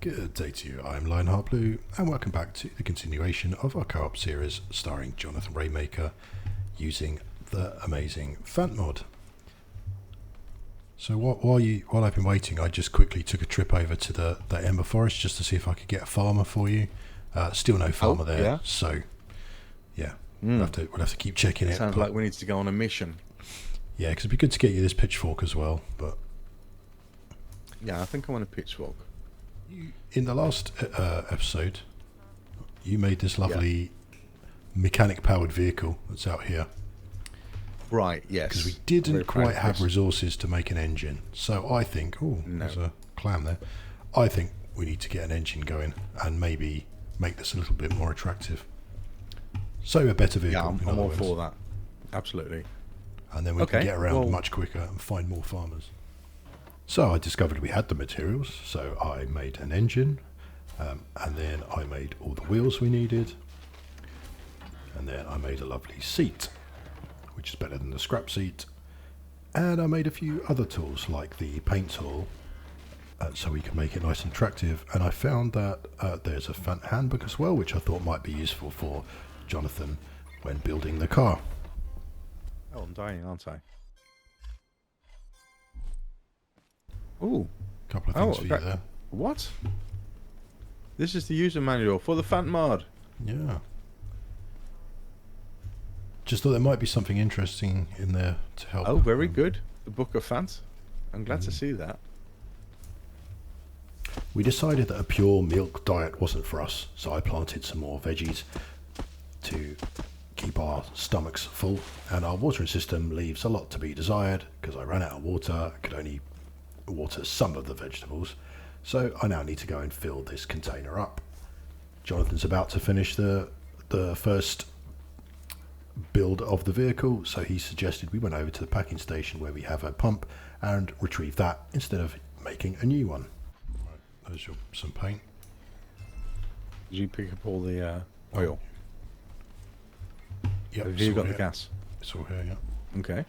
Good day to you, I'm LionHeartBlue, and welcome back to the continuation of our co-op series starring JohnathanRaymaker using the amazing Fant Mod. So while I've been waiting, I just quickly took a trip over to the Ember Forest just to see if I could get a farmer for you. Still no farmer there, yeah. So yeah, we'll have to keep checking it. Sounds like we need to go on a mission. Yeah, because it'd be good to get you this pitchfork as well. But yeah, I think I want a pitchfork. In the last episode, you made this lovely mechanic-powered vehicle that's out here. Right, yes. Because we didn't quite have resources to make an engine. So I think... Oh, there's a clam there. I think we need to get an engine going and maybe make this a little bit more attractive. So a better vehicle. Yeah, I'm all for that. Absolutely. And then we can get around much quicker and find more farmers. So I discovered we had the materials, so I made an engine, and then I made all the wheels we needed, and then I made a lovely seat, which is better than the scrap seat, and I made a few other tools like the paint tool, so we can make it nice and attractive, and I found that there's a Fant handbook as well, which I thought might be useful for Johnathan when building the car. Oh, I'm dying, aren't I? Ooh. Couple of things for you there. What? This is the user manual for the Fant Mod. Yeah. Just thought there might be something interesting in there to help. Oh, very good. The Book of Fant. I'm glad to see that. We decided that a pure milk diet wasn't for us, so I planted some more veggies to keep our stomachs full, and our watering system leaves a lot to be desired because I ran out of water, could only water some of the vegetables, so I now need to go and fill this container up. Jonathan's about to finish the first build of the vehicle, so he suggested we went over to the packing station where we have a pump and retrieve that instead of making a new one. Right, there's some paint. Did you pick up all the oil? Yep, Have you got the gas? It's all here, yeah. Okay.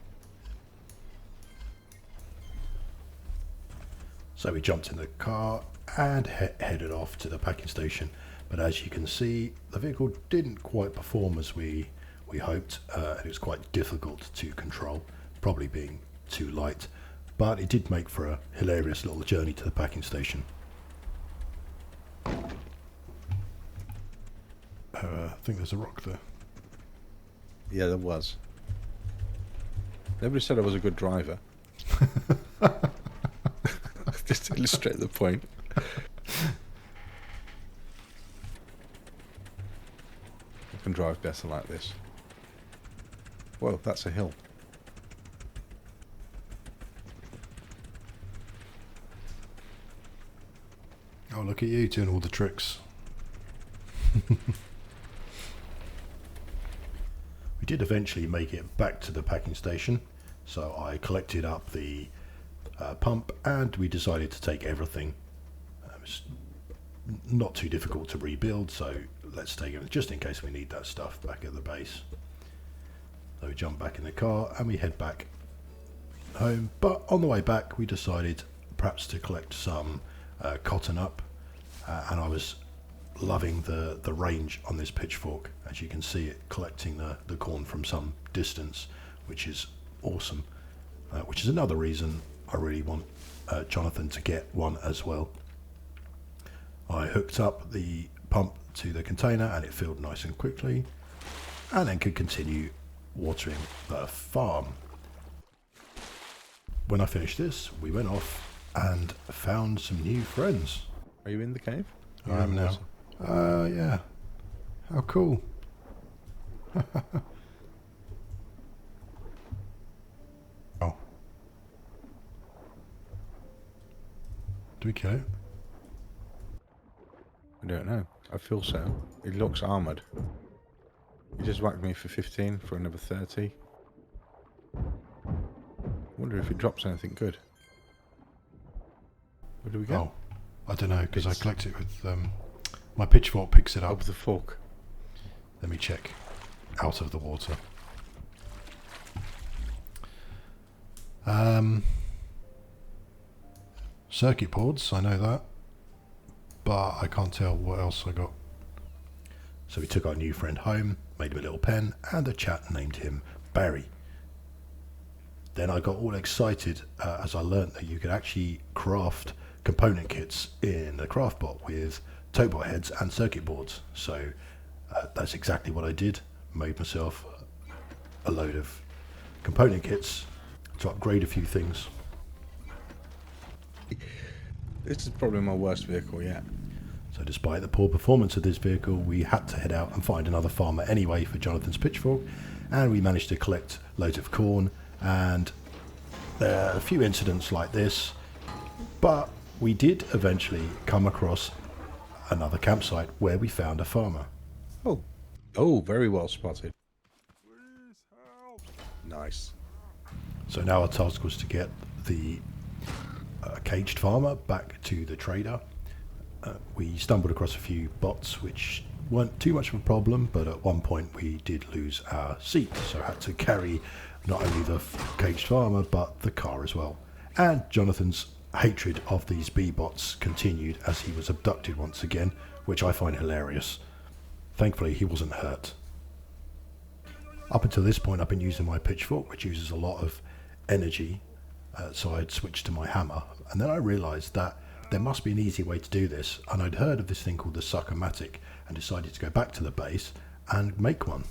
So we jumped in the car and headed off to the packing station. But as you can see, the vehicle didn't quite perform as we hoped. It was quite difficult to control, probably being too light. But it did make for a hilarious little journey to the packing station. I think there's a rock there. Yeah, there was. Nobody said I was a good driver. Just to illustrate the point. I can drive better like this. Whoa, that's a hill. Oh, look at you doing all the tricks. We did eventually make it back to the packing station, so I collected up the pump and we decided to take everything. It was not too difficult to rebuild, so let's take it just in case we need that stuff back at the base. So we jump back in the car and we head back home, but on the way back we decided perhaps to collect some cotton up, and I was loving the range on this pitchfork. As you can see, it collecting the corn from some distance, which is awesome, which is another reason I really want Johnathan to get one as well. I hooked up the pump to the container and it filled nice and quickly, and then could continue watering the farm. When I finished this, we went off and found some new friends. Are you in the cave? I am now. Yeah. How cool. Oh. Do we kill it? I don't know. I feel so. It looks armoured. He just whacked me for 15 for another 30. Wonder if it drops anything good. Where do we go? Oh, I don't know, because I collect it with my pitchfork picks it up. With the fork. Let me check. Out of the water. Circuit boards, I know that. but I can't tell what else I got. So we took our new friend home, made him a little pen, and the chat named him Barry. Then I got all excited as I learnt that you could actually craft component kits in the craftbot with towbot heads and circuit boards. So that's exactly what I did. Made myself a load of component kits to upgrade a few things. This is probably my worst vehicle yet. So despite the poor performance of this vehicle, we had to head out and find another farmer anyway for Jonathan's Pitchfork, and we managed to collect loads of corn, and there are a few incidents like this, but we did eventually come across another campsite where we found a farmer. Oh, very well spotted. Nice. So now our task was to get the caged farmer back to the trader. We stumbled across a few bots which weren't too much of a problem, but at one point we did lose our seat, so had to carry not only the caged farmer but the car as well. And Jonathan's hatred of these bee-bots continued as he was abducted once again, which I find hilarious. Thankfully he wasn't hurt. Up until this point I've been using my pitchfork, which uses a lot of energy, so I'd switched to my hammer, and then I realised that there must be an easy way to do this, and I'd heard of this thing called the Suckomatic and decided to go back to the base and make one.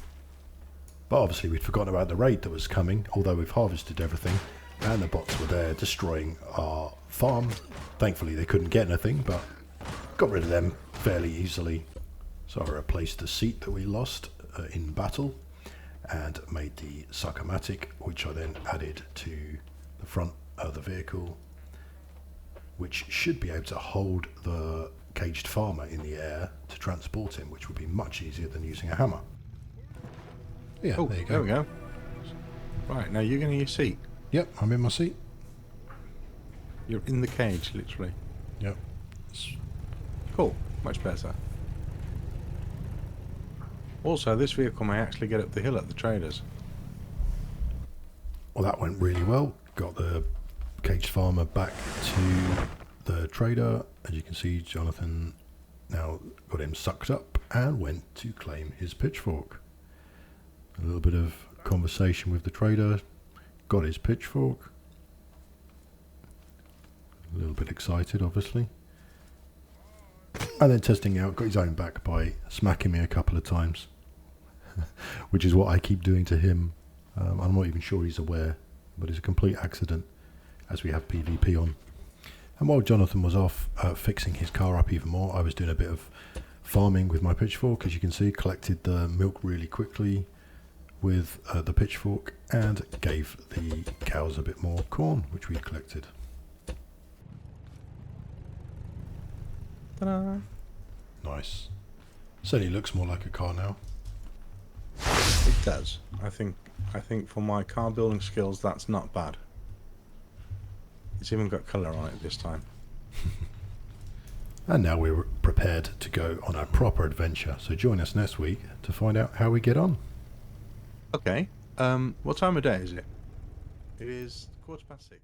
But obviously we'd forgotten about the raid that was coming, although we've harvested everything and the bots were there destroying our farm. Thankfully they couldn't get anything, but got rid of them fairly easily. So I replaced the seat that we lost in battle and made the Suckomatic, which I then added to the front of the vehicle, which should be able to hold the caged farmer in the air to transport him, which would be much easier than using a hammer. Yeah, Oh, there you go. there we go. Right, now you're going to your seat. Yep, I'm in my seat. You're in the cage, literally. Yep. Cool, much better. Also, this vehicle may actually get up the hill at the traders. Well, that went really well. Got the caged farmer back to the trader. As you can see, Jonathan now got him sucked up and went to claim his pitchfork. A little bit of conversation with the trader. Got his pitchfork. A little bit excited, obviously. And then testing out, got his own back by smacking me a couple of times. Which is what I keep doing to him. I'm not even sure he's aware, but it's a complete accident as we have PvP on. And while Jonathan was off fixing his car up even more, I was doing a bit of farming with my pitchfork. As you can see, collected the milk really quickly with the pitchfork and gave the cows a bit more corn, which we collected. Ta-da! Nice. Certainly looks more like a car now. It does. I think for my car building skills, that's not bad. It's even got colour on it this time. And now we're prepared to go on our proper adventure. So join us next week to find out how we get on. Okay. What time of day is it? It is 6:15.